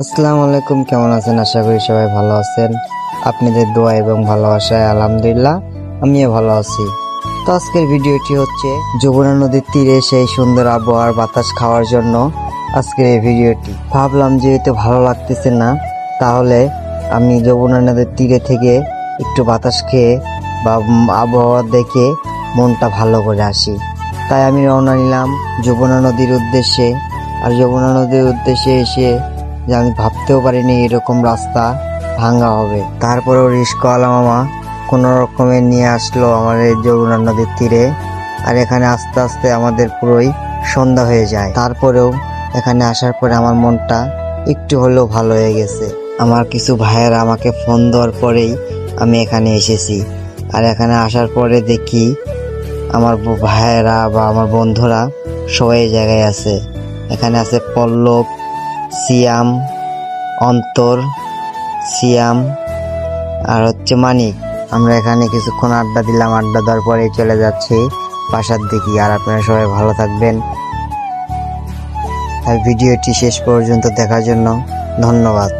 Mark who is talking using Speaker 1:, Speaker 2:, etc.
Speaker 1: আসসালামু আলাইকুম, কেমন আছেন? আশা করি সবাই ভালো আছেন। আপনাদের দোয়া এবং ভালোবাসায় আলহামদুলিল্লাহ আমিও ভালো আছি। তো আজকের ভিডিওটি হচ্ছে যমুনা নদীর তীরে সেই সুন্দর আবহাওয়ার বাতাস খাওয়ার জন্য আজকের এই ভিডিওটি। ভাবলাম যেহেতু ভালো লাগতেছে না, তাহলে আমি যমুনা নদীর তীরে থেকে একটু বাতাস খেয়ে বা আবহাওয়া দেখে মনটা ভালো করে আসি। তাই আমি রওনা নিলাম যমুনা নদীর উদ্দেশ্যে। আর যমুনা নদীর উদ্দেশ্যে এসে যে আমি ভাবতেও পারিনি এরকম রাস্তা ভাঙা হবে। তারপরেও রিস্কওয়ালা মামা কোনো রকমে নিয়ে আসলো আমাদের যমুনা নদীর তীরে। আর এখানে আস্তে আস্তে আমাদের পুরোই সন্ধ্যা হয়ে যায়। তারপরেও এখানে আসার পরে আমার মনটা একটু হলেও ভালো হয়ে গেছে। আমার কিছু ভাইয়েরা আমাকে ফোন দেওয়ার পরেই আমি এখানে এসেছি। আর এখানে আসার পরে দেখি আমার ভাইয়েরা বা আমার বন্ধুরা সবাই এই জায়গায় আছে। এখানে আছে পল্লব, সিয়াম, অন্তর, সিয়াম আর হচ্ছে মানিক। আমরা এখানে কিছুক্ষণ আড্ডা দিলাম, আড্ডা দেওয়ার পরে চলে যাচ্ছি বাসার দিকে। আর আপনারা সবাই ভালো থাকবেন। আর ভিডিওটি শেষ পর্যন্ত দেখার জন্য ধন্যবাদ।